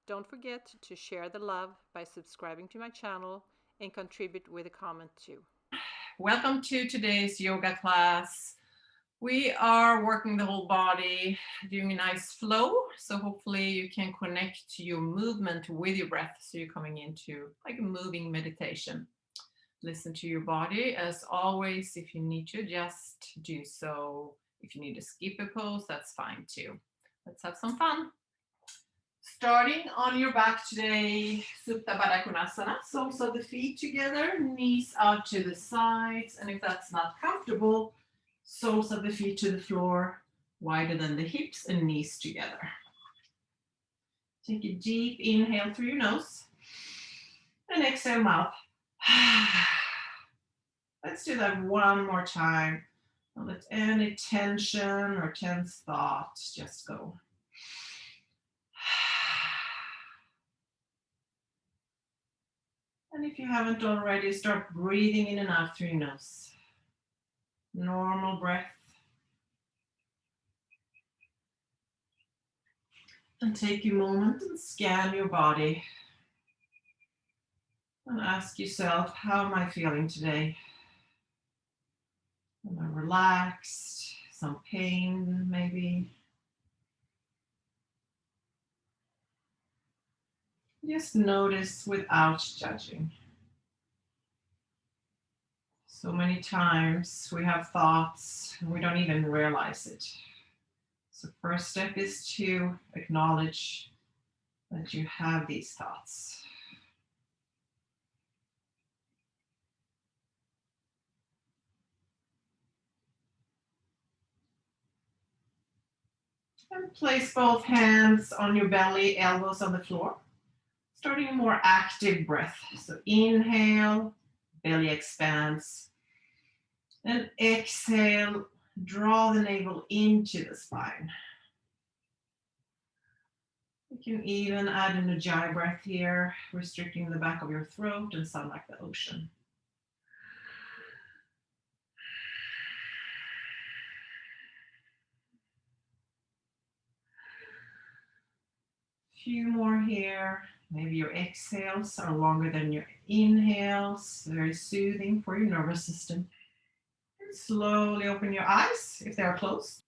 Don't forget to share the love by subscribing to my channel and contribute with a comment too. Welcome to today's yoga class. We are working the whole body, doing a nice flow. So hopefully you can connect to your movement with your breath. So you're coming into like a moving meditation. Listen to your body. As always, if you need to just do so. If you need to skip a pose, that's fine too. Let's have some fun. Starting on your back today, Supta Baddha Konasana, soles of the feet together, knees out to the sides, and if that's not comfortable, soles of the feet to the floor, wider than the hips and knees together. Take a deep inhale through your nose and exhale mouth. Let's do that one more time. Don't let any tension or tense thoughts just go. And if you haven't already, start breathing in and out through your nose. Normal breath. And take a moment and scan your body. And ask yourself, how am I feeling today? Am I relaxed? Some pain, maybe? Just notice without judging. So many times we have thoughts and we don't even realize it. So first step is to acknowledge that you have these thoughts. And place both hands on your belly, elbows on the floor. Starting a more active breath. So inhale, belly expands. And exhale, draw the navel into the spine. You can even add an Ujjayi breath here, restricting the back of your throat and sound like the ocean. Few more here. Maybe your exhales are longer than your inhales. Very soothing for your nervous system. And slowly open your eyes if they are closed.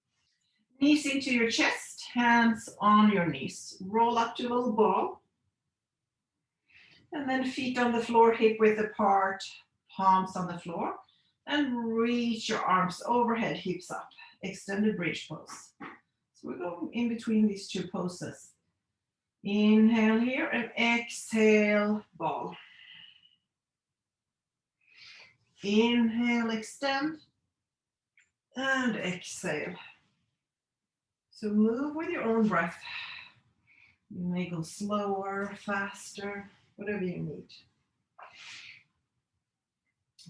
Knees into your chest, hands on your knees. Roll up to a little ball. And then feet on the floor, hip width apart, palms on the floor. And reach your arms overhead, hips up. Extended bridge pose. So we're going in between these two poses. Inhale here and exhale, ball. Inhale, extend, and exhale. So move with your own breath. You may go slower, faster, whatever you need.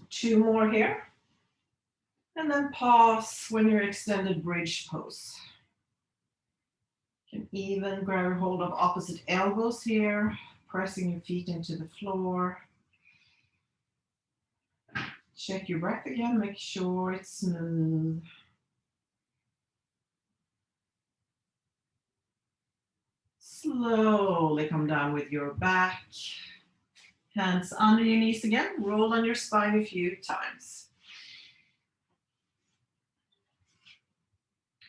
Two more here. And then pause when you're extended bridge pose. You can even grab hold of opposite elbows here, pressing your feet into the floor. Check your breath again, make sure it's smooth. Slowly come down with your back. Hands under your knees again, roll on your spine a few times.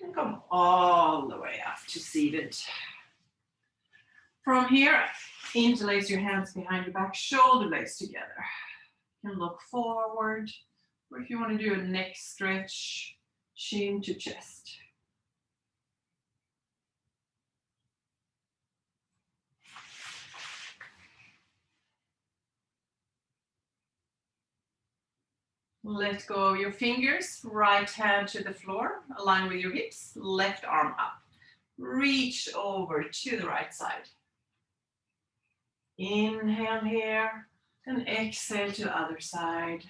And come all the way up to seated. From here, interlace your hands behind your back, shoulder blades together. You can look forward, or if you want to do a neck stretch, chin to chest. Let go of your fingers, right hand to the floor, align with your hips, left arm up. Reach over to the right side. Inhale here and exhale to the other side.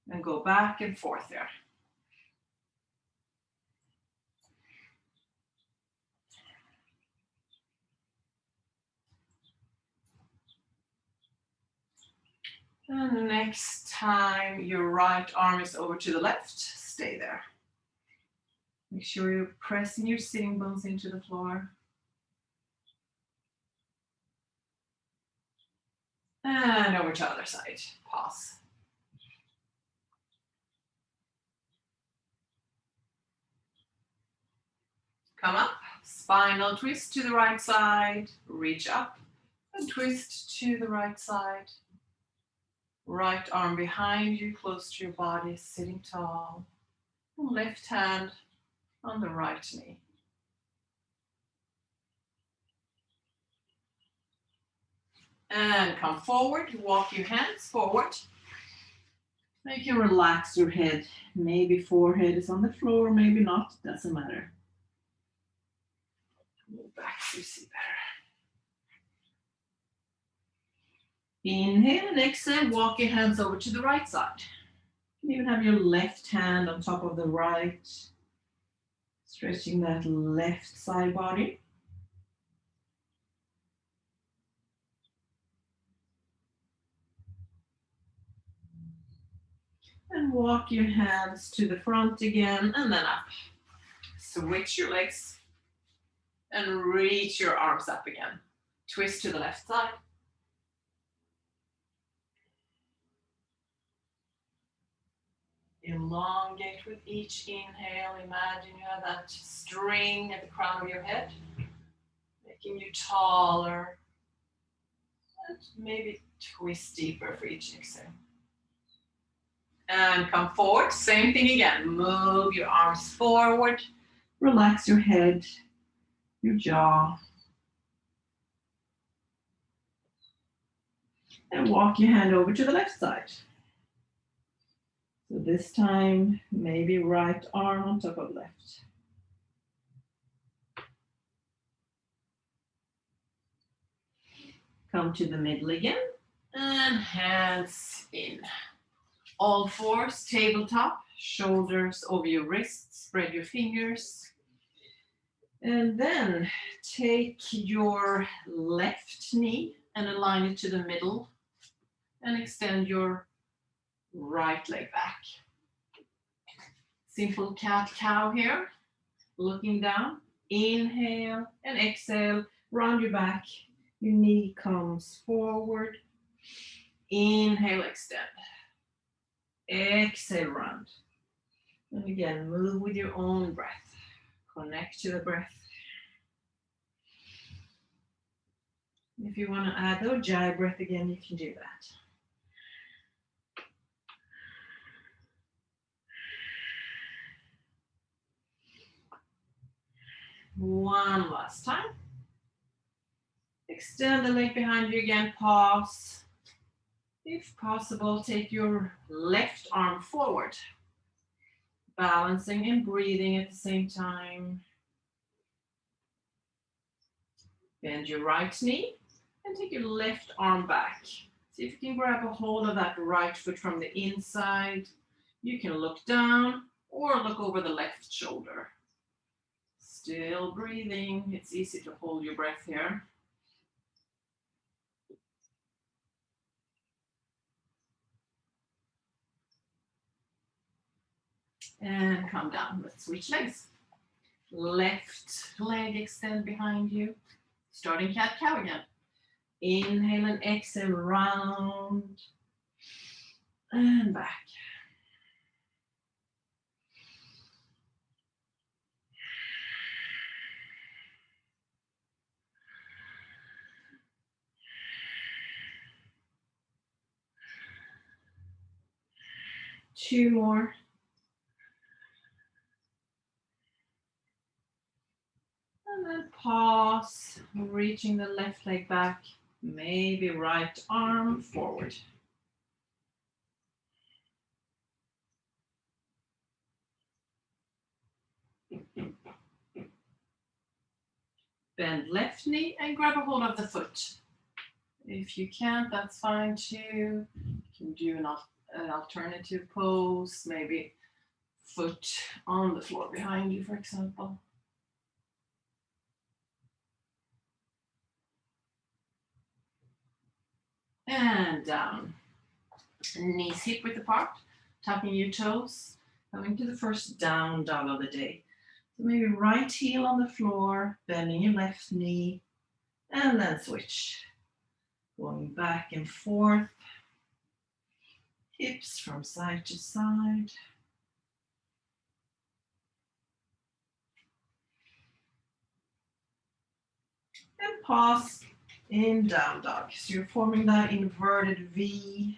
And go back and forth there. And next time your right arm is over to the left, stay there. Make sure you're pressing your sitting bones into the floor. And over to other side. Pause. Come up, spinal twist to the right side, reach up and twist to the right side. Right arm behind you, close to your body, sitting tall. Left hand on the right knee. And come forward, walk your hands forward. You can relax your head. Maybe forehead is on the floor, maybe not, doesn't matter. Move back so you see better. Inhale and exhale, walk your hands over to the right side. You can even have your left hand on top of the right, stretching that left side body. And walk your hands to the front again and then up. Switch your legs and reach your arms up again. Twist to the left side. Elongate with each inhale. Imagine you have that string at the crown of your head, making you taller. And maybe twist deeper for each exhale. And come forward, same thing again. Move your arms forward. Relax your head, your jaw. And walk your hand over to the left side. So this time, maybe right arm on top of left. Come to the middle again, and hands in. All fours, tabletop, shoulders over your wrists, spread your fingers. And then take your left knee and align it to the middle and extend your right leg back. Simple cat-cow here, looking down. Inhale and exhale, round your back. Your knee comes forward. Inhale, extend. Exhale, round. And again, move with your own breath. Connect to the breath. If you want to add the Ujjayi breath again, you can do that. One last time. Extend the leg behind you again, pause. If possible, take your left arm forward. Balancing and breathing at the same time. Bend your right knee and take your left arm back. See if you can grab a hold of that right foot from the inside. You can look down or look over the left shoulder. Still breathing. It's easy to hold your breath here. And come down. Let's switch legs. Left leg extend behind you. Starting cat-cow again. Inhale and exhale, round and back. Two more. And then pause, reaching the left leg back, maybe right arm forward. Bend left knee and grab a hold of the foot. If you can't, that's fine too. You can do an alternative pose, maybe foot on the floor behind you, for example. And down. Knees hip width apart, tucking your toes, coming to the first down dog of the day. So maybe right heel on the floor, bending your left knee, and then switch. Going back and forth. Hips from side to side. And pause in down dog. So you're forming that inverted V.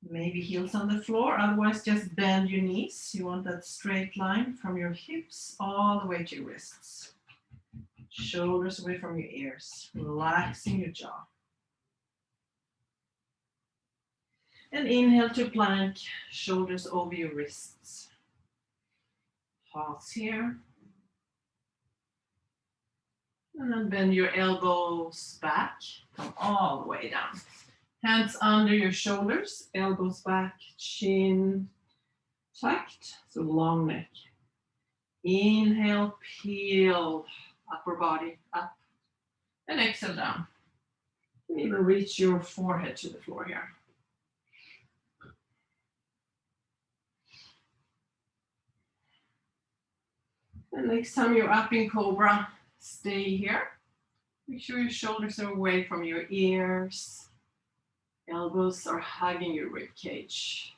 Maybe heels on the floor, otherwise just bend your knees. You want that straight line from your hips all the way to your wrists. Shoulders away from your ears, relaxing your jaw. And inhale to plank, shoulders over your wrists. Pause here. And then bend your elbows back, come all the way down. Hands under your shoulders, elbows back, chin tucked, so long neck. Inhale, peel upper body up, and exhale down. You can even reach your forehead to the floor here. And next time you're up in Cobra, stay here. Make sure your shoulders are away from your ears. Elbows are hugging your rib cage.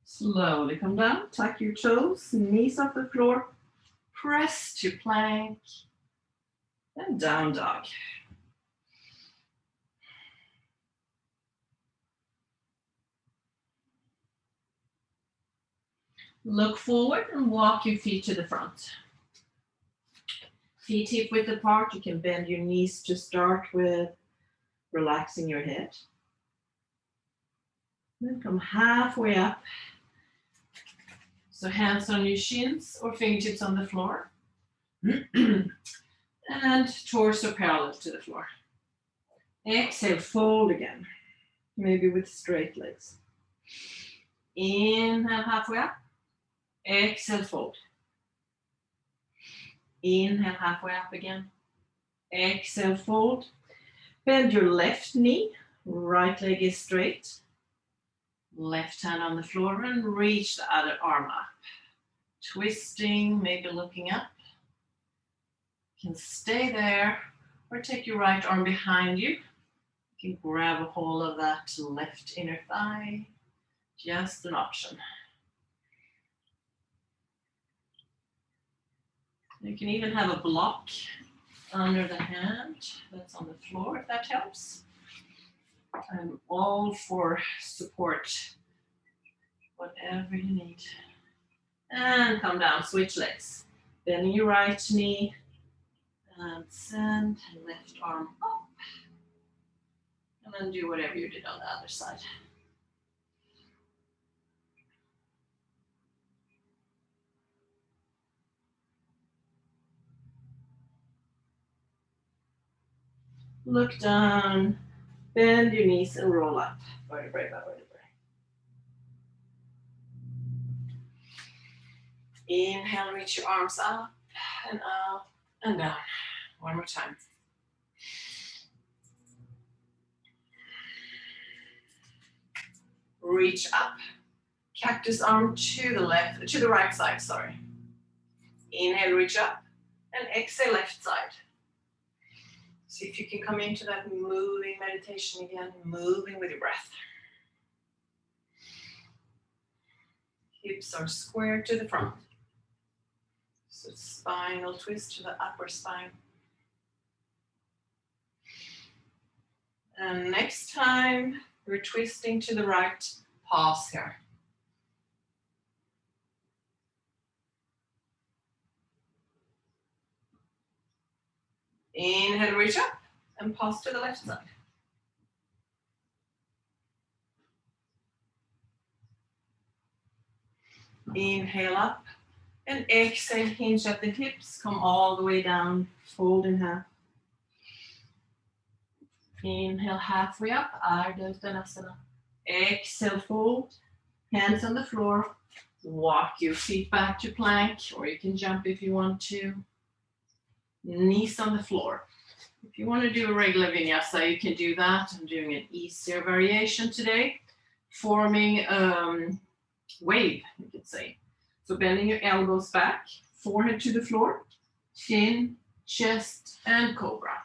Slowly come down, tuck your toes, knees off the floor, press to plank, and down dog. Look forward and walk your feet to the front. Feet hip width apart. You can bend your knees to start with, relaxing your head. Then come halfway up. So hands on your shins or fingertips on the floor. And torso parallel to the floor. Exhale, fold again. Maybe with straight legs. Inhale, halfway up. Exhale, fold. Inhale, halfway up again. Exhale, fold. Bend your left knee. Right leg is straight. Left hand on the floor and reach the other arm up. Twisting, maybe looking up. You can stay there or take your right arm behind you. You can grab a hold of that left inner thigh. Just an option. You can even have a block under the hand that's on the floor if that helps. I'm all for support, whatever you need. And come down, switch legs. Bending your right knee and send left arm up. And then do whatever you did on the other side. Look down, bend your knees and roll up. Vertebrae by vertebrae. Inhale, reach your arms up and out and down. One more time. Reach up. Cactus arm to the right side, sorry. Inhale, reach up, and exhale, left side. See if you can come into that moving meditation again, moving with your breath. Hips are square to the front. So spinal twist to the upper spine. And next time we're twisting to the right, pause here. Inhale, reach up and pause to the left side. Inhale up and exhale, hinge at the hips, come all the way down, fold in half. Inhale, halfway up, Ardha Uttanasana. Exhale, fold, hands on the floor, walk your feet back to plank, or you can jump if you want to. Knees on the floor. If you want to do a regular vinyasa, you can do that. I'm doing an easier variation today, forming wave, you could say. So bending your elbows back, forehead to the floor, chin, chest, and cobra.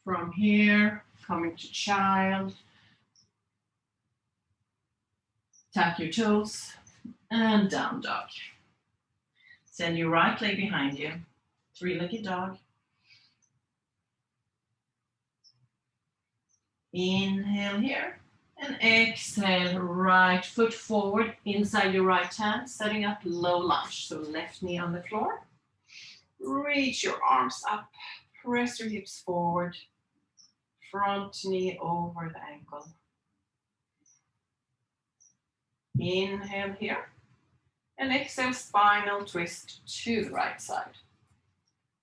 From here, coming to child. Tap your toes and down dog. Send your right leg behind you. Three-legged dog. Inhale here and exhale, right foot forward inside your right hand, setting up low lunge. So left knee on the floor. Reach your arms up, press your hips forward, front knee over the ankle. Inhale here and exhale, spinal twist to the right side.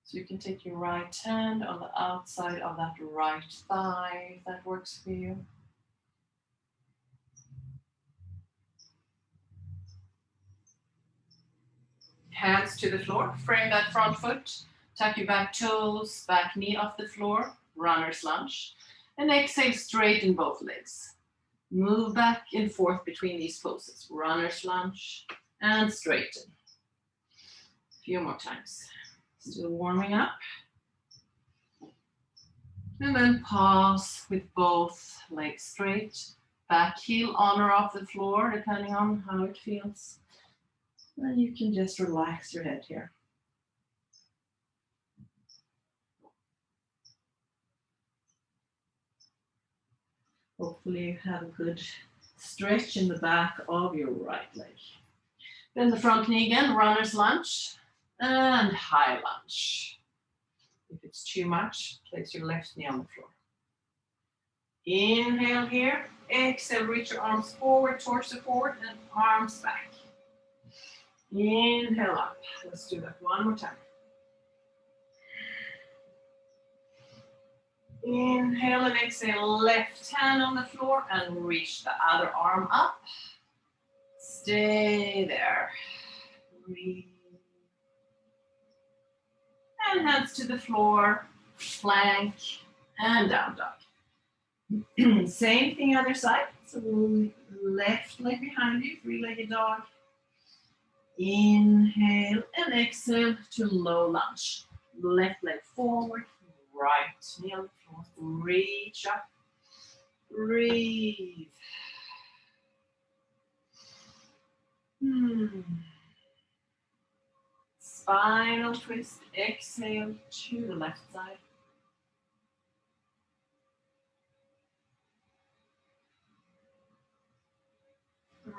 So you can take your right hand on the outside of that right thigh if that works for you. Hands to the floor, frame that front foot, tuck your back toes, back knee off the floor, runner's lunge, and exhale, straighten both legs. Move back and forth between these poses, runner's lunge and straighten. A few more times. Still warming up. And then pause with both legs straight, back heel on or off the floor, depending on how it feels. And you can just relax your head here. Hopefully you have a good stretch in the back of your right leg. Then the front knee again, runner's lunge and high lunge. If it's too much, place your left knee on the floor. Inhale here, exhale, reach your arms forward, torso forward, and arms back. Inhale up. Let's do that one more time. Inhale and exhale, left hand on the floor and reach the other arm up. Stay there. Breathe. And hands to the floor, plank, and down dog. Same thing other side. So left leg behind you, three-legged dog. Inhale and exhale to low lunge. Left leg forward, right knee on the floor. Reach up. Breathe. Spinal twist. Exhale to the left side.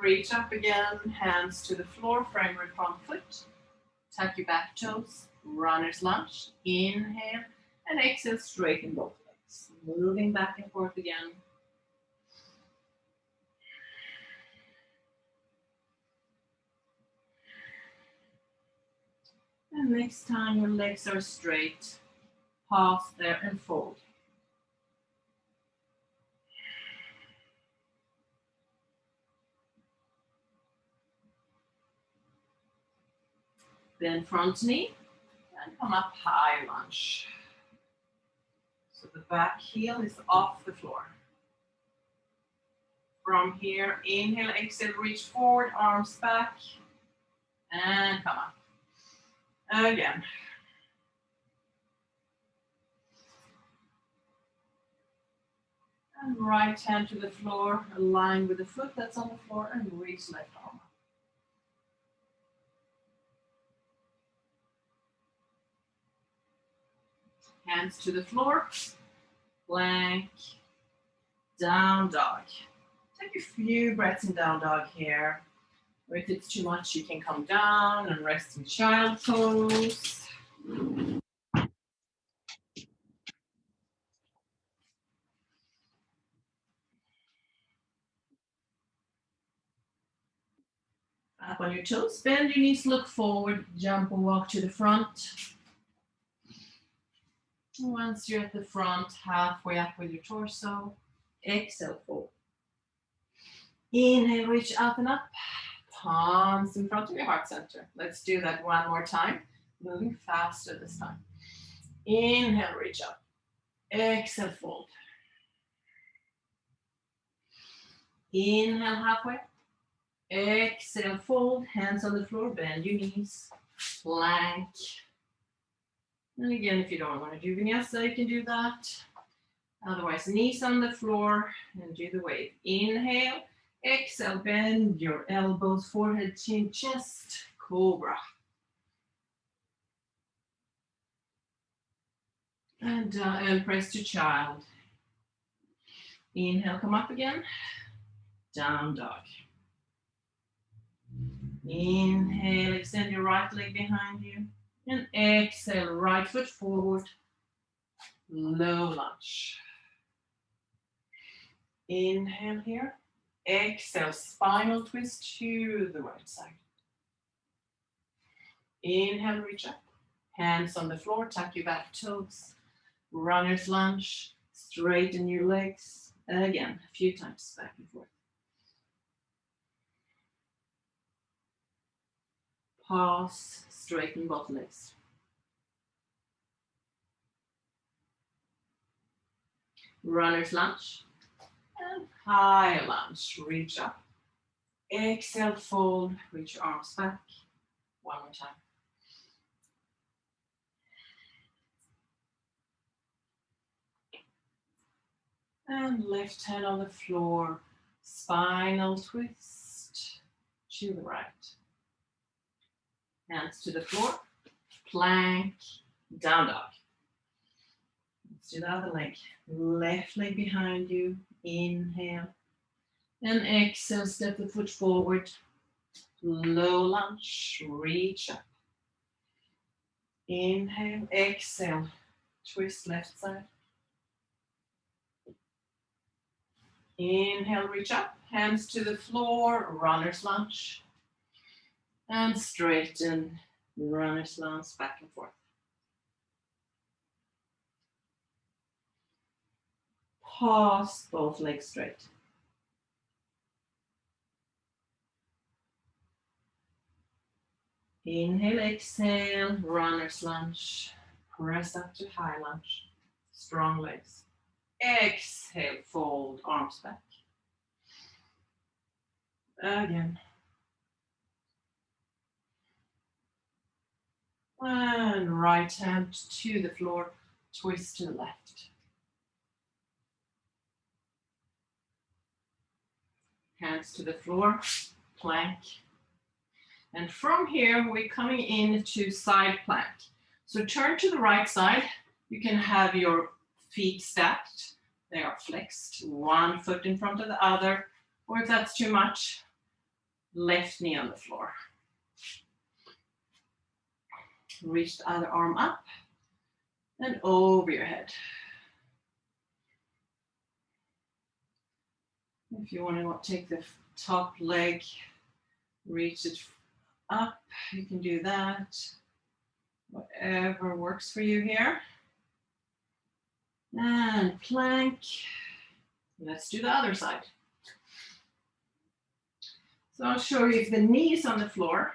Reach up again, hands to the floor, frame your front foot. Tuck your back toes, runner's lunge. Inhale and exhale, straighten both legs. Moving back and forth again. And next time your legs are straight, pause there and fold. Then front knee and come up high lunge. So the back heel is off the floor. From here, inhale, exhale, reach forward, arms back, and come up. Again. And right hand to the floor, align with the foot that's on the floor, and reach left arm up. Hands to the floor, plank, down dog. Take a few breaths in down dog here. Or if it's too much, you can come down and rest in child pose. Up on your toes, bend your knees, look forward, jump and walk to the front. Once you're at the front, halfway up with your torso, exhale, fold. Inhale, reach up and up, palms in front of your heart center. Let's do that one more time, moving faster this time. Inhale, reach up, exhale, fold. Inhale, halfway, exhale, fold, hands on the floor, bend your knees, plank. And again, if you don't want to do vinyasa, you can do that. Otherwise, knees on the floor and do the wave. Inhale, exhale, bend your elbows, forehead, chin, chest, cobra. And press to child. Inhale, come up again. Down dog. Inhale, extend your right leg behind you. And exhale, right foot forward. Low lunge. Inhale here. Exhale, spinal twist to the right side. Inhale, reach up. Hands on the floor, tuck your back toes. Runner's lunge. Straighten your legs. Again, a few times back and forth. Pause, straighten both legs. Runner's lunge. And high lunge, reach up. Exhale, fold, reach your arms back. One more time. And left hand on the floor, spinal twist to the right. Hands to the floor, plank, down dog. Let's do the other leg. Left leg behind you, inhale. And exhale, step the foot forward. Low lunge, reach up. Inhale, exhale, twist left side. Inhale, reach up, hands to the floor, runner's lunge. And straighten, runner's lunge, back and forth. Pause, both legs straight. Inhale, exhale, runner's lunge. Press up to high lunge. Strong legs. Exhale, fold, arms back. Again. And right hand to the floor, twist to the left. Hands to the floor, plank. And from here, we're coming into side plank. So turn to the right side. You can have your feet stacked. They are flexed, one foot in front of the other, or if that's too much, left knee on the floor. Reach the other arm up and over your head. If you want to take the top leg, reach it up, you can do that. Whatever works for you here. And plank. Let's do the other side. So I'll show you if the knee is on the floor,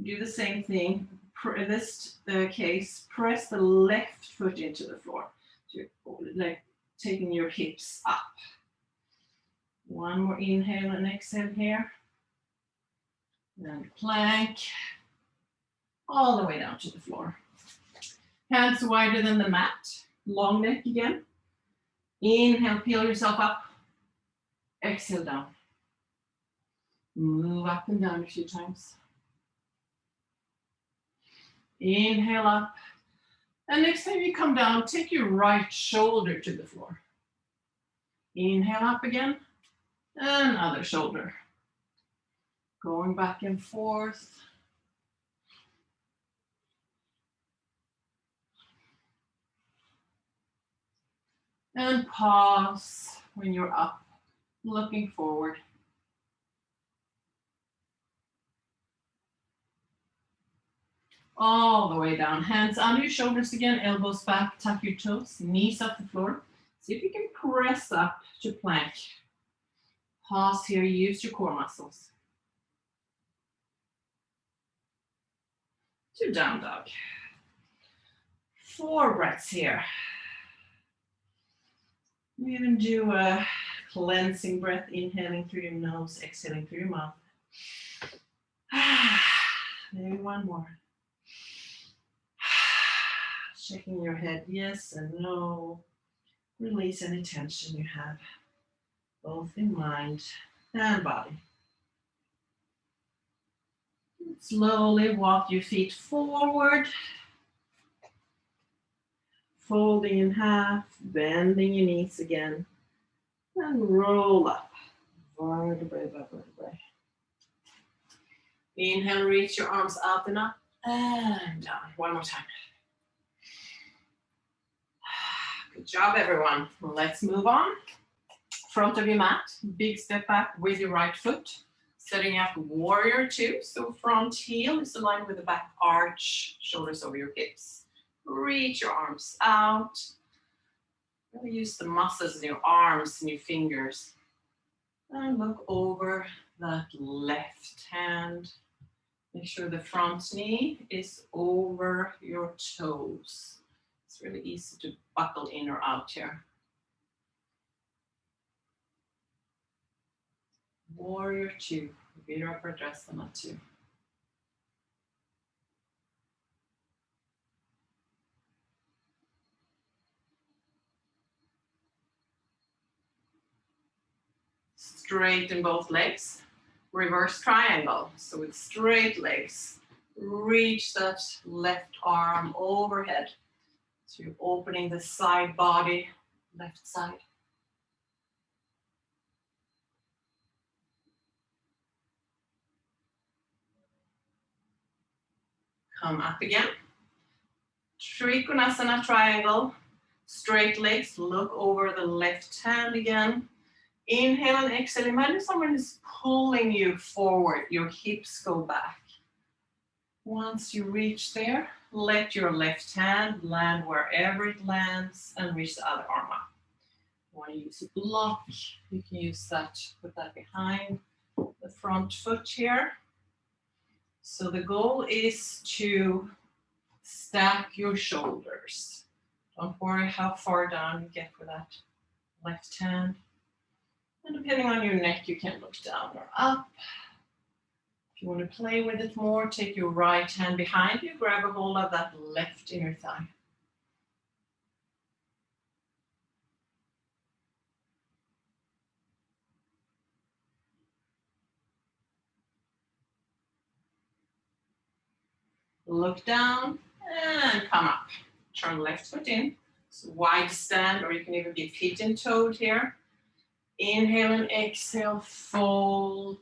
do the same thing. In this case, press the left foot into the floor. So you're like taking your hips up. One more inhale and exhale here. And plank. All the way down to the floor. Hands wider than the mat. Long neck again. Inhale, peel yourself up. Exhale down. Move up and down a few times. Inhale up. And next time you come down, take your right shoulder to the floor. Inhale up again. And other shoulder. Going back and forth. And pause when you're up, looking forward. All the way down. Hands under your shoulders again, elbows back, tuck your toes, knees off the floor. See if you can press up to plank. Pause here, use your core muscles. To down dog. 4 breaths here. We even do a cleansing breath, inhaling through your nose, exhaling through your mouth. Maybe one more. Shaking your head yes and no. Release any tension you have, both in mind and body. Slowly walk your feet forward, folding in half, bending your knees again, and roll up, vertebrae by vertebrae. Inhale, reach your arms out and up, and down. One more time. Good job, everyone. Let's move on. Front of your mat, big step back with your right foot. Setting up warrior two. So front heel is aligned with the back arch, shoulders over your hips. Reach your arms out. Really use the muscles in your arms and your fingers. And look over that left hand. Make sure the front knee is over your toes. It's really easy to buckle in or out here. Warrior two, Virabhadrasana two. Straighten both legs. Reverse triangle. So with straight legs, reach that left arm overhead. So you're opening the side body, left side. Come up again. Trikonasana triangle. Straight legs, look over the left hand again. Inhale and exhale. Imagine someone is pulling you forward. Your hips go back. Once you reach there, let your left hand land wherever it lands and reach the other arm up. You want to use a block, you can use that, put that behind the front foot here. So the goal is to stack your shoulders. Don't worry how far down you get with that left hand. And depending on your neck, you can look down or up. If you want to play with it more, take your right hand behind you, grab a hold of that left inner thigh. Look down and come up. Turn left foot in. So wide stand, or you can even be pigeon-toed here. Inhale and exhale, fold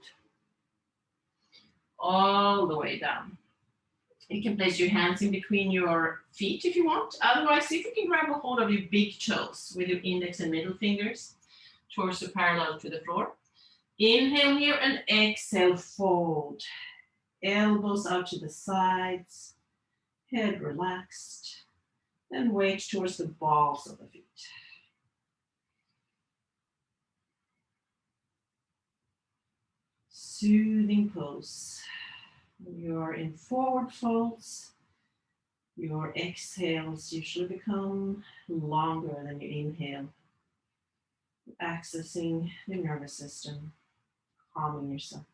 all the way down. You can place your hands in between your feet if you want. Otherwise, see if you can grab a hold of your big toes with your index and middle fingers. Torso parallel to the floor. Inhale here and exhale, fold. Elbows out to the sides. Head relaxed. And weight towards the balls of the feet. Soothing pose. You're in forward folds. Your exhales usually become longer than you inhale. Accessing the nervous system, calming yourself.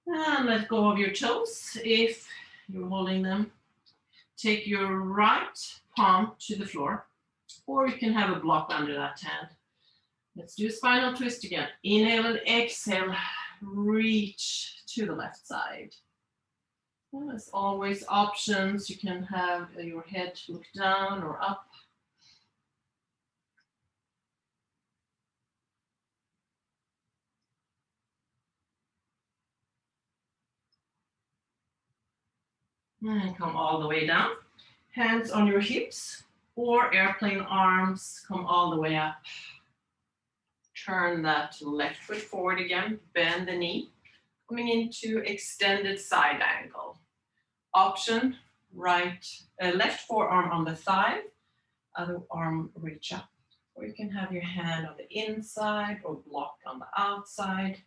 And let go of your toes if you're holding them. Take your right palm to the floor, or you can have a block under that hand. Let's do a spinal twist again. Inhale and exhale, reach to the left side. And as always, options. You can have your head look down or up. And come all the way down. Hands on your hips or airplane arms, come all the way up. Turn that left foot forward again, bend the knee, coming into extended side angle. Option, left forearm on the thigh, other arm reach up. Or you can have your hand on the inside or block on the outside.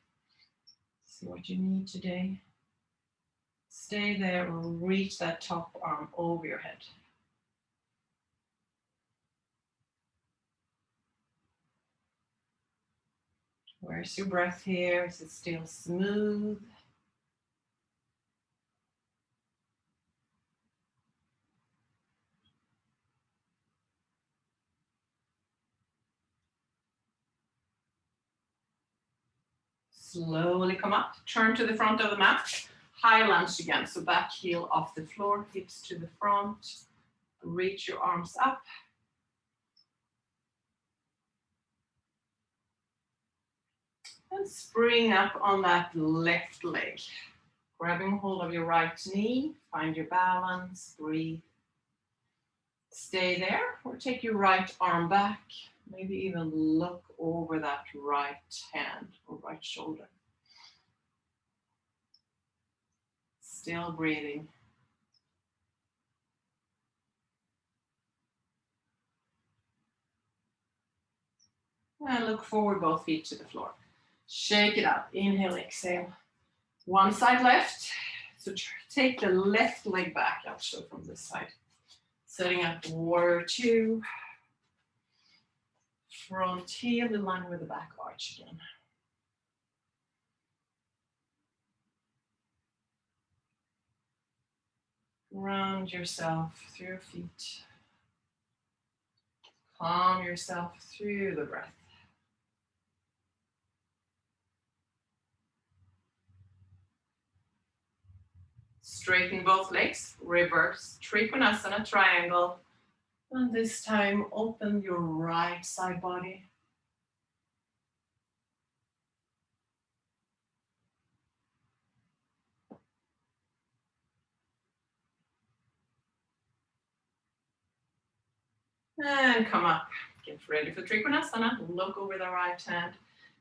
See what you need today. Stay there or reach that top arm over your head. Where's your breath here? Is it still smooth? Slowly come up, turn to the front of the mat, high lunge again. So back heel off the floor, hips to the front, reach your arms up. And spring up on that left leg. Grabbing hold of your right knee, find your balance, breathe. Stay there or take your right arm back. Maybe even look over that right hand or right shoulder. Still breathing. And look forward, both feet to the floor. Shake it out. Inhale, exhale. One side left. So take the left leg back out, so from this side. Setting up warrior two. Front heel in line with the back arch again. Ground yourself through your feet. Calm yourself through the breath. Straighten both legs, reverse, Trikonasana triangle. And this time, open your right side body. And come up. Get ready for Trikonasana. Look over the right hand.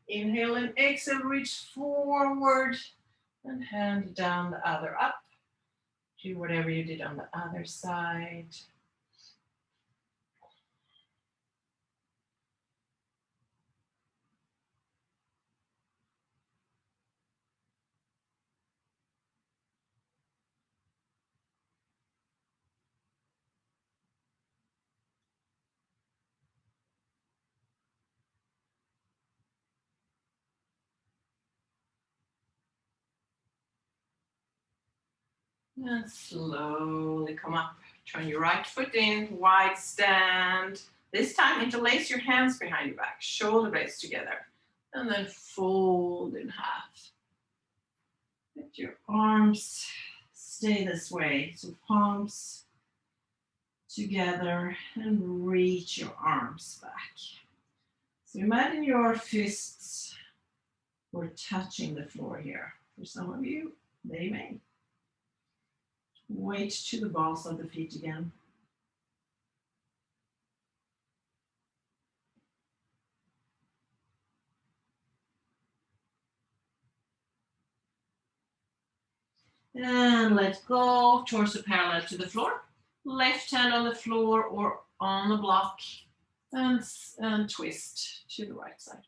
Inhale and exhale, reach forward. And hand down the other up. Do whatever you did on the other side. And slowly come up. Turn your right foot in, wide stand. This time, interlace your hands behind your back, shoulder blades together, and then fold in half. Let your arms stay this way. So palms together and reach your arms back. So imagine your fists were touching the floor here. For some of you, they may. Weight to the balls of the feet again. And let go, torso parallel to the floor. Left hand on the floor or on the block. And twist to the right side.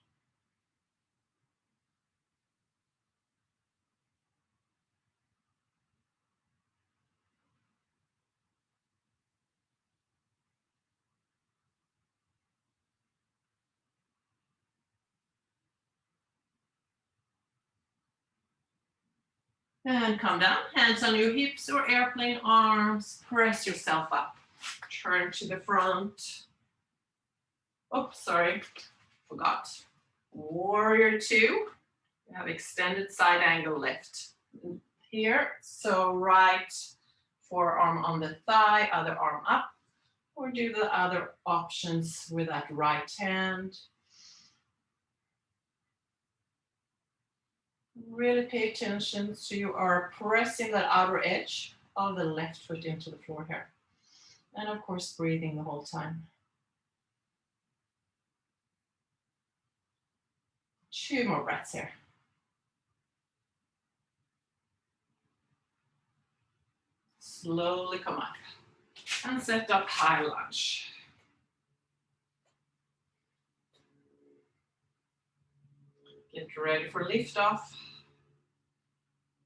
And come down, hands on your hips or airplane arms. Press yourself up. Turn to the front. Oh, sorry, forgot. Warrior two. You have extended side angle lift. Here, so right forearm on the thigh, other arm up. Or do the other options with that right hand. Really pay attention so you are pressing that outer edge of the left foot into the floor here. And of course, breathing the whole time. 2 more breaths here. Slowly come up and set up high lunge. Get ready for lift off.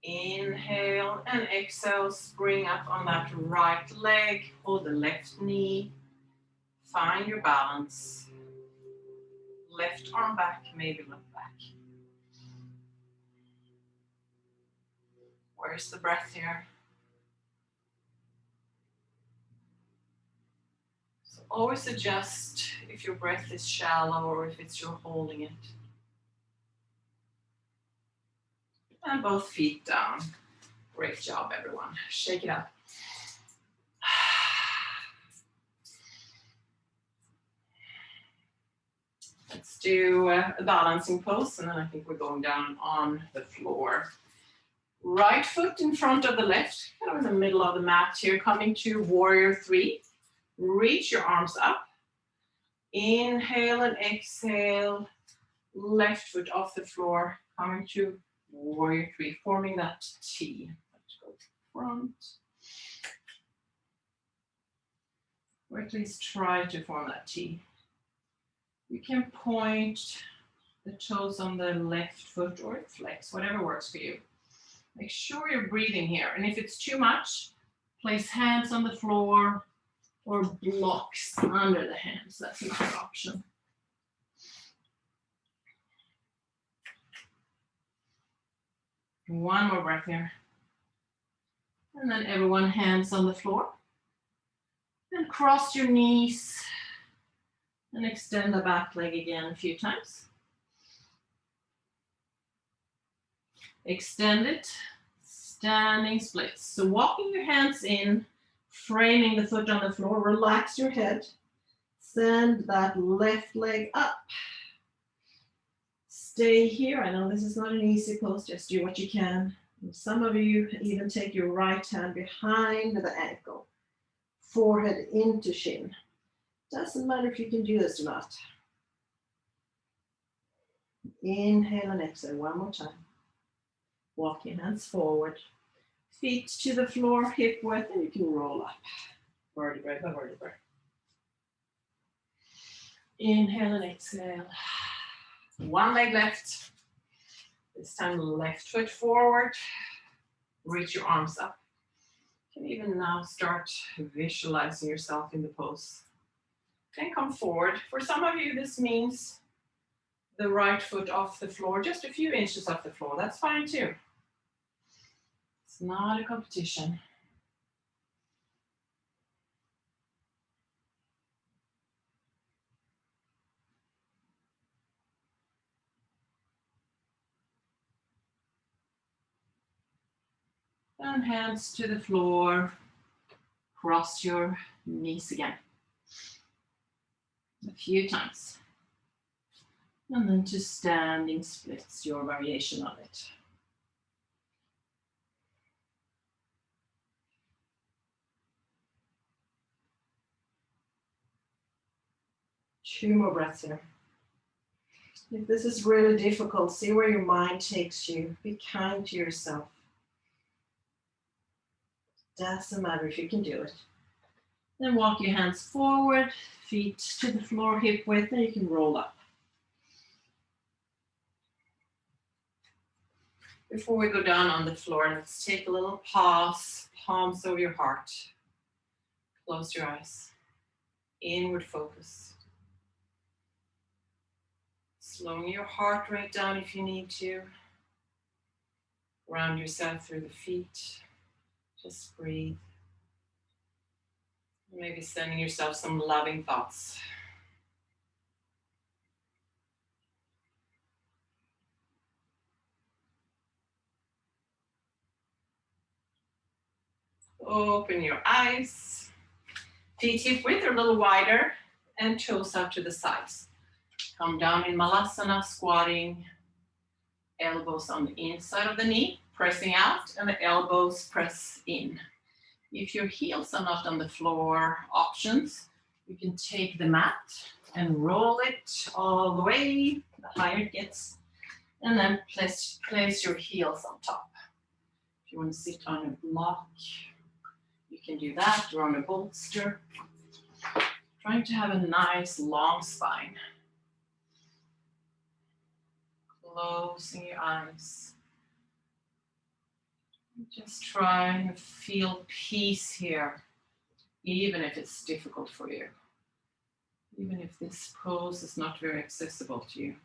Inhale and exhale, spring up on that right leg, hold the left knee, find your balance. Left arm back, maybe look back. Where's the breath here? So always adjust if your breath is shallow or if it's you're holding it. And both feet down. Great job, everyone. Shake it up. Let's do a balancing pose, and then I think we're going down on the floor. Right foot in front of the left, kind of in the middle of the mat here, coming to warrior three. Reach your arms up. Inhale and exhale. Left foot off the floor, coming to warrior three, forming that T. Let's go front. Or at least try to form that T. You can point the toes on the left foot or flex, whatever works for you. Make sure you're breathing here. And if it's too much, place hands on the floor or blocks under the hands. That's another option. One more breath here. And then everyone hands on the floor. And cross your knees. And extend the back leg again a few times. Extend it, standing splits. So walking your hands in, framing the foot on the floor, relax your head. Send that left leg up. Stay here. I know this is not an easy pose, just do what you can. And some of you even take your right hand behind the ankle, forehead into shin. Doesn't matter if you can do this or not. Inhale and exhale one more time. Walk your hands forward. Feet to the floor, hip width, and you can roll up. Vertebrae by vertebrae. Inhale and exhale. One leg left. This time left foot forward. Reach your arms up. You can even now start visualizing yourself in the pose. And come forward. For some of you, this means the right foot off the floor, just a few inches off the floor. That's fine too. It's not a competition. And hands to the floor. Cross your knees again. A few times. And then to standing splits, your variation of it. Two more breaths here. If this is really difficult, see where your mind takes you. Be kind to yourself. Doesn't matter if you can do it. Then walk your hands forward, feet to the floor, hip width, and you can roll up. Before we go down on the floor, let's take a little pause, palms over your heart. Close your eyes. Inward focus. Slowing your heart rate down if you need to. Ground yourself through the feet. Just breathe. Maybe sending yourself some loving thoughts. Open your eyes. Feet hip width or a little wider and toes out to the sides. Come down in Malasana, squatting. Elbows on the inside of the knee, pressing out, and the elbows press in. If your heels are not on the floor, options, you can take the mat and roll it all the way, the higher it gets, and then place your heels on top. If you want to sit on a block, you can do that, or on a bolster. Trying to have a nice long spine. Closing your eyes. Just try to feel peace here, even if it's difficult for you. Even if this pose is not very accessible to you.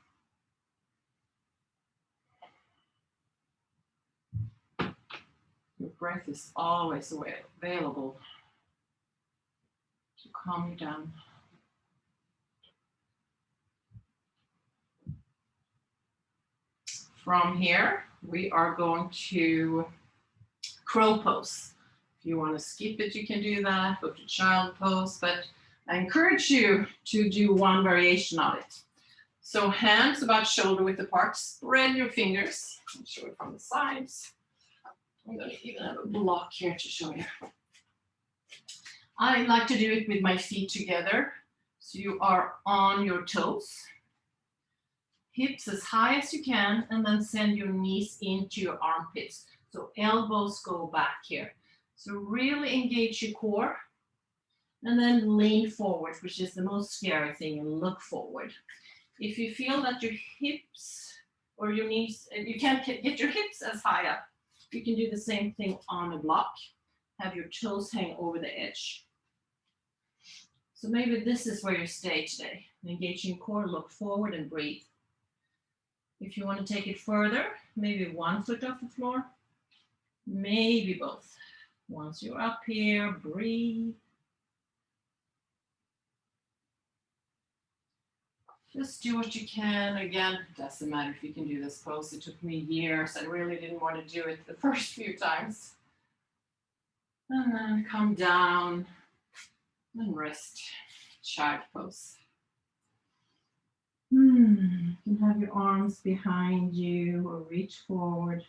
Your breath is always available to calm you down. From here, we are going to crow pose. If you want to skip it, you can do that. Go to child pose, but I encourage you to do one variation of it. So hands about shoulder width apart. Spread your fingers. I'll show it from the sides. I'm going to even have a block here to show you. I like to do it with my feet together. So you are on your toes. Hips as high as you can, and then send your knees into your armpits. So elbows go back here. So really engage your core. And then lean forward, which is the most scary thing, and look forward. If you feel that your hips or your knees, you can't get your hips as high up, you can do the same thing on a block. Have your toes hang over the edge. So maybe this is where you stay today. Engage your core, look forward, and breathe. If you want to take it further, maybe one foot off the floor, maybe both. Once you're up here, breathe. Just do what you can. Again, it doesn't matter if you can do this pose. It took me years. I really didn't want to do it the first few times. And then come down and rest. Child pose. You can have your arms behind you or reach forward.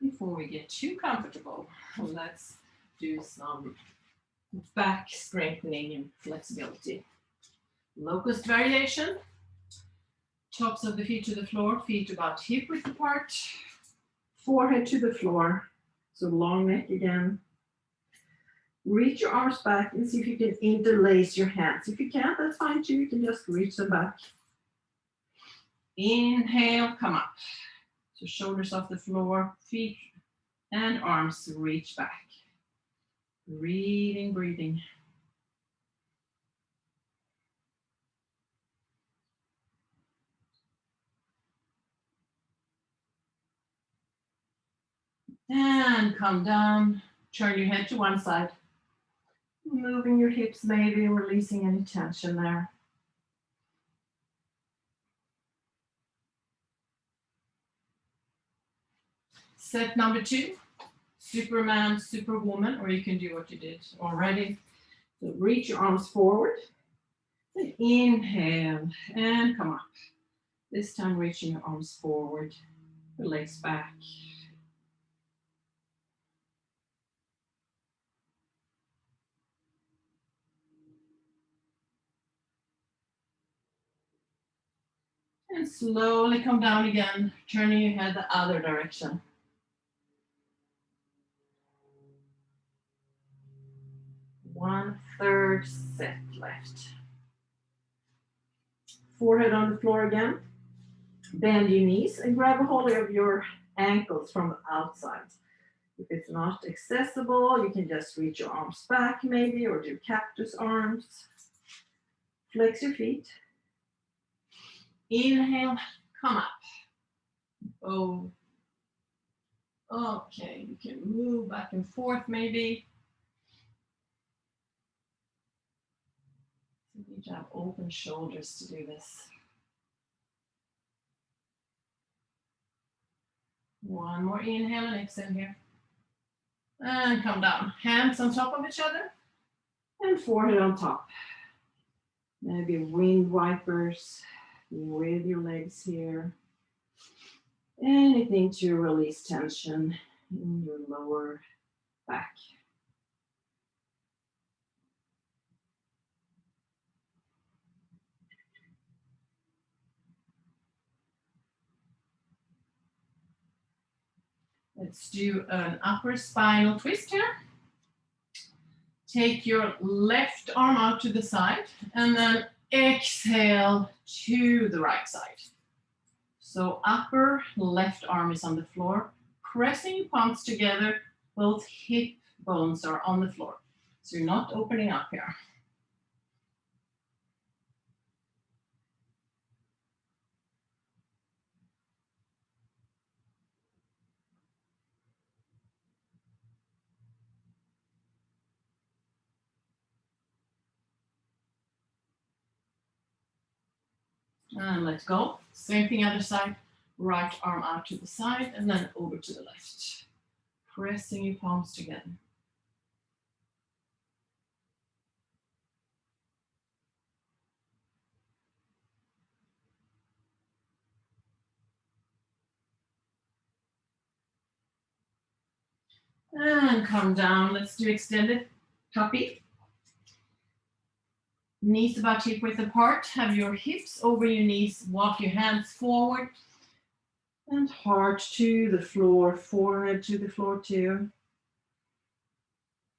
Before we get too comfortable, let's do some back strengthening and flexibility. Locust variation. Tops of the feet to the floor, feet about hip width apart. Forehead to the floor. So long neck again. Reach your arms back and see if you can interlace your hands. If you can't, that's fine too. You can just reach them back. Inhale, come up. So shoulders off the floor, feet and arms reach back. Breathing, breathing. And come down. Turn your head to one side. Moving your hips, maybe releasing any tension there. Set number 2, Superman, Superwoman, or you can do what you did already. So reach your arms forward. And inhale and come up. This time reaching your arms forward, the legs back. And slowly come down again, turning your head the other direction. One third set left. Forehead on the floor again. Bend your knees and grab a hold of your ankles from the outside. If it's not accessible, you can just reach your arms back maybe, or do cactus arms. Flex your feet. Inhale, come up. Oh. Okay, you can move back and forth maybe. You need to have open shoulders to do this. One more inhale and exhale here. And come down. Hands on top of each other. And forehead on top. Maybe wind wipers with your legs here. Anything to release tension in your lower back. Let's do an upper spinal twist here. Take your left arm out to the side and then exhale to the right side. So upper left arm is on the floor, pressing your palms together, both hip bones are on the floor. So you're not opening up here. And let go. Same thing other side. Right arm out to the side and then over to the left. Pressing your palms together. And come down. Let's do extended puppy. Knees about hip width apart. Have your hips over your knees. Walk your hands forward. And heart to the floor. Forehead to the floor too.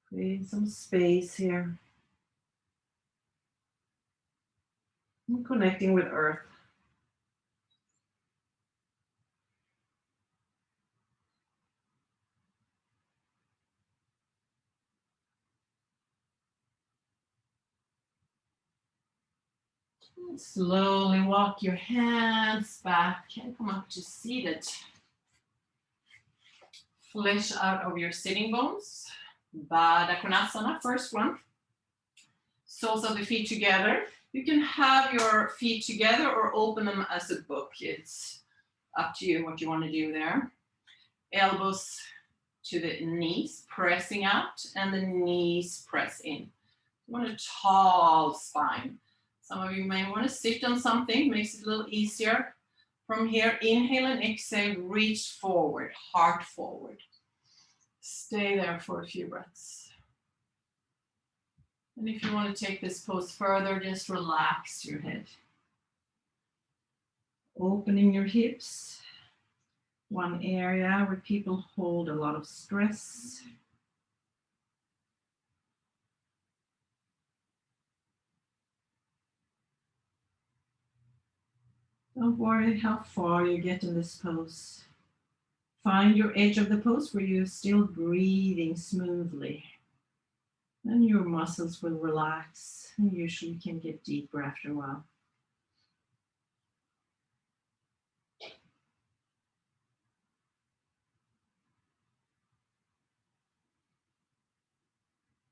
Create some space here. And connecting with earth. And slowly walk your hands back and come up to seated. Flesh out of your sitting bones. Baddha Konasana, first one. Soles of the feet together. You can have your feet together or open them as a book. It's up to you what you want to do there. Elbows to the knees, pressing out, and the knees press in. You want a tall spine. Some of you may want to sit on something, makes it a little easier. From here, inhale and exhale, reach forward, heart forward. Stay there for a few breaths. And if you want to take this pose further, just relax your head. Opening your hips. One area where people hold a lot of stress. Don't worry how far you get in this pose. Find your edge of the pose where you're still breathing smoothly. And your muscles will relax. And usually you can get deeper after a while.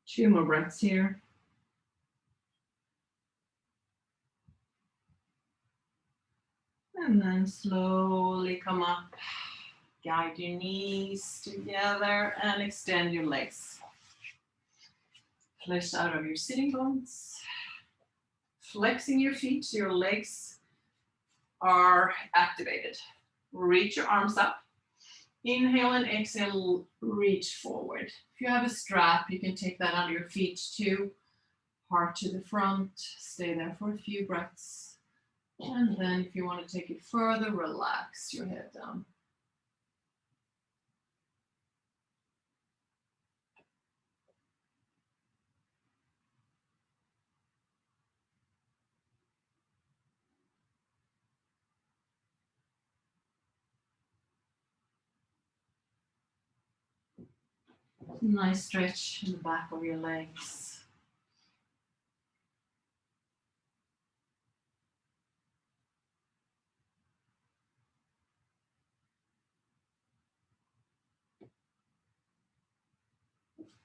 Two more breaths here. And then slowly come up. Guide your knees together and extend your legs. Flesh out of your sitting bones. Flexing your feet so your legs are activated. Reach your arms up. Inhale and exhale, reach forward. If you have a strap, you can take that under your feet too. Heart to the front. Stay there for a few breaths. And then if you want to take it further, relax your head down. Nice stretch in the back of your legs.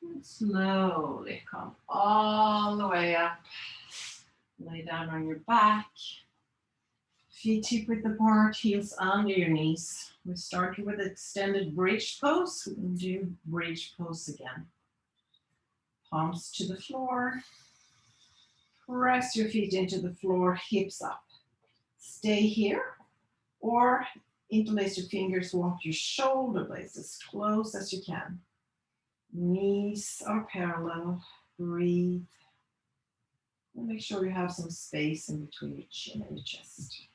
And slowly come all the way up. Lay down on your back. Feet hip width apart, heels under your knees. We started with extended bridge pose. We can do bridge pose again. Palms to the floor. Press your feet into the floor, hips up. Stay here or interlace your fingers, walk your shoulder blades as close as you can. Knees are parallel. Breathe. And make sure you have some space in between your chin and your chest.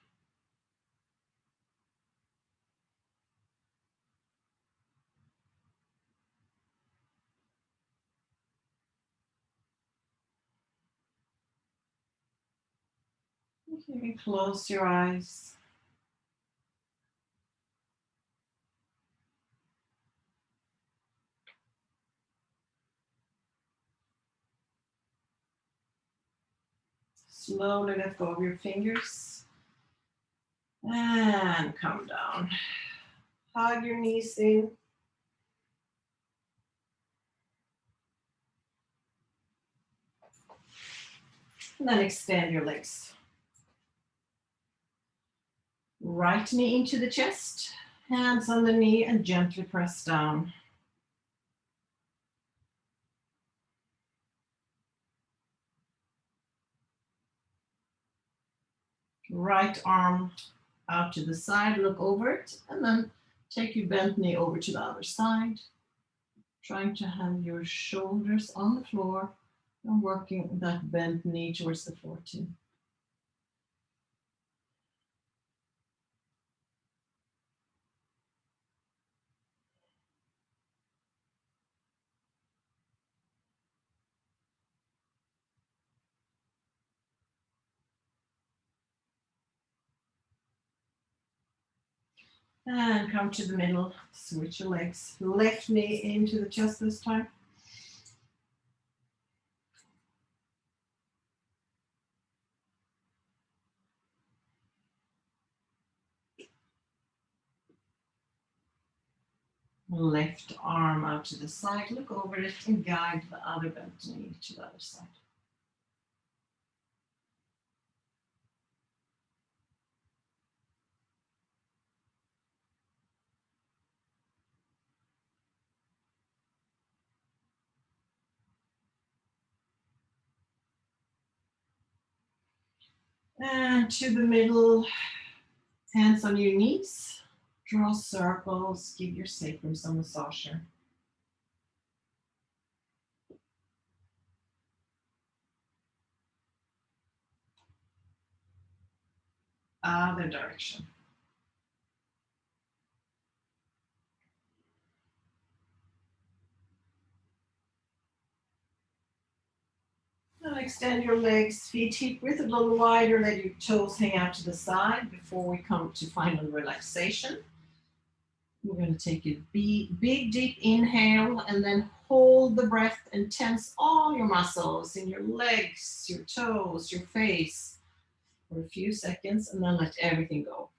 You can close your eyes. Slowly let go of your fingers. And come down. Hug your knees in. And then extend your legs. Right knee into the chest. Hands on the knee and gently press down. Right arm out to the side, look over it, and then take your bent knee over to the other side. Trying to have your shoulders on the floor and working that bent knee towards the floor too. And come to the middle, switch your legs. Left knee into the chest this time. Left arm out to the side, look over it and guide the other bent knee to the other side. And to the middle, hands on your knees. Draw circles, give your sacrum some massage here. Other direction. Now extend your legs, feet hip width a little wider, let your toes hang out to the side before we come to final relaxation. We're going to take a big, deep inhale and then hold the breath and tense all your muscles in your legs, your toes, your face for a few seconds and then let everything go.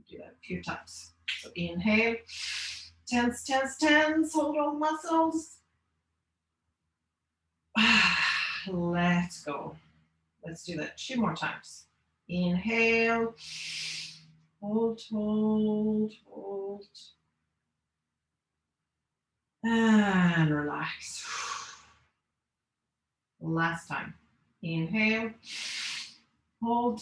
Do that a few times. So inhale, tense, tense, tense, hold all the muscles. Let go. Let's do that 2 more times. Inhale, hold, hold, hold. And relax. Last time. Inhale, hold.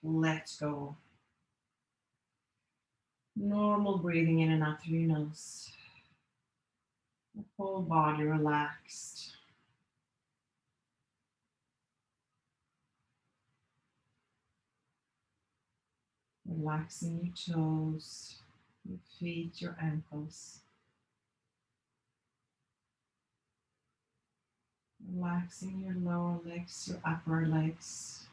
Let go. Normal breathing in and out through your nose. The whole body relaxed. Relaxing your toes, your feet, your ankles. Relaxing your lower legs, your upper legs.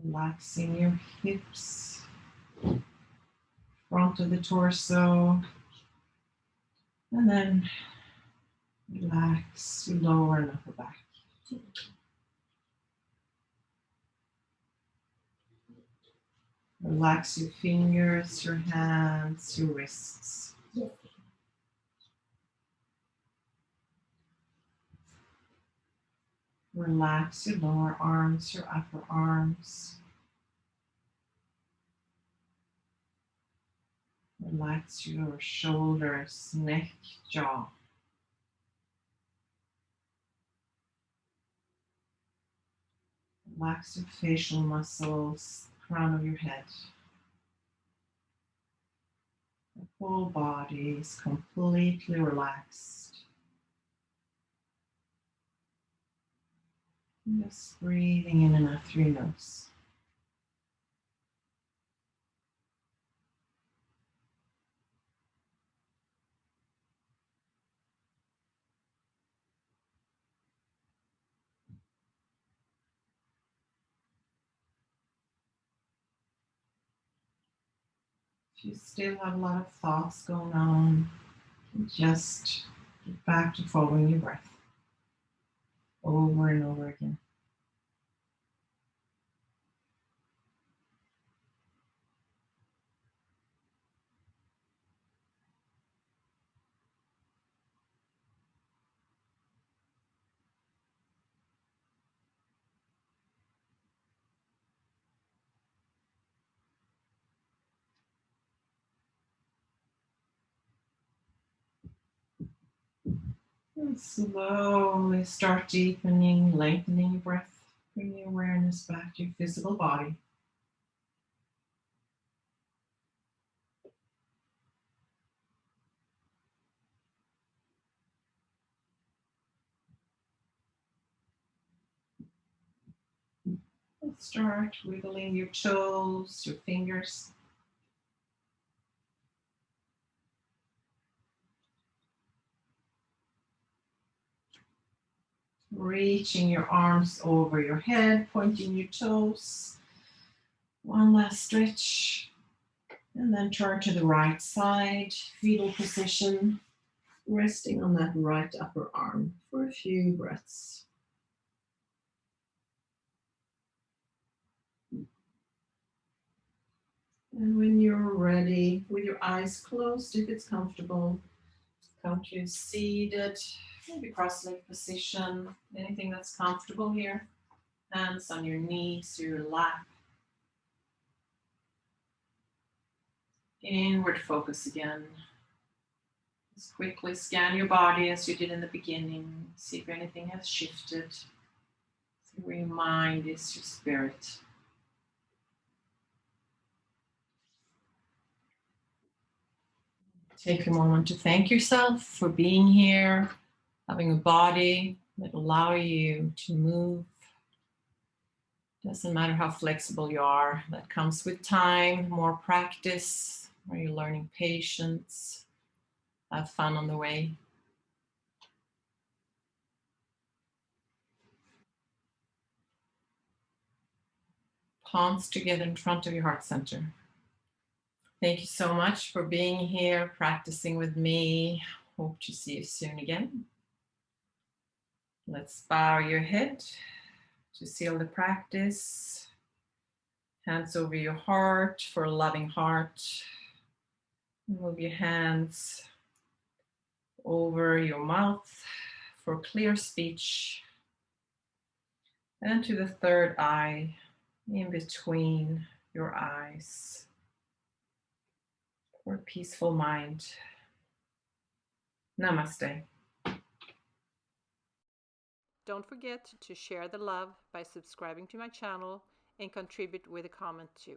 Relaxing your hips, front of the torso. And then relax your lower and upper back. Relax your fingers, your hands, your wrists. Relax your lower arms, your upper arms. Relax your shoulders, neck, jaw. Relax your facial muscles, crown of your head. The whole body is completely relaxed. Just breathing in and out through your nose. If you still have a lot of thoughts going on, just get back to following your breath over and over again. And slowly start deepening, lengthening your breath. Bring your awareness back to your physical body. And start wiggling your toes, your fingers. Reaching your arms over your head, pointing your toes. One last stretch. And then turn to the right side, fetal position, resting on that right upper arm for a few breaths. And when you're ready, with your eyes closed, if it's comfortable, come to seated, maybe cross-leg position, anything that's comfortable here. Hands on your knees, your lap. Inward focus again. Just quickly scan your body as you did in the beginning. See if anything has shifted. See where your mind is, your spirit. Take a moment to thank yourself for being here, having a body that allows you to move. Doesn't matter how flexible you are, that comes with time, more practice, where you're learning patience, have fun on the way. Palms together in front of your heart center. Thank you so much for being here, practicing with me. Hope to see you soon again. Let's bow your head to seal the practice. Hands over your heart for a loving heart. Move your hands over your mouth for clear speech. And to the third eye, in between your eyes, for a peaceful mind. Namaste. Don't forget to share the love by subscribing to my channel and contribute with a comment too.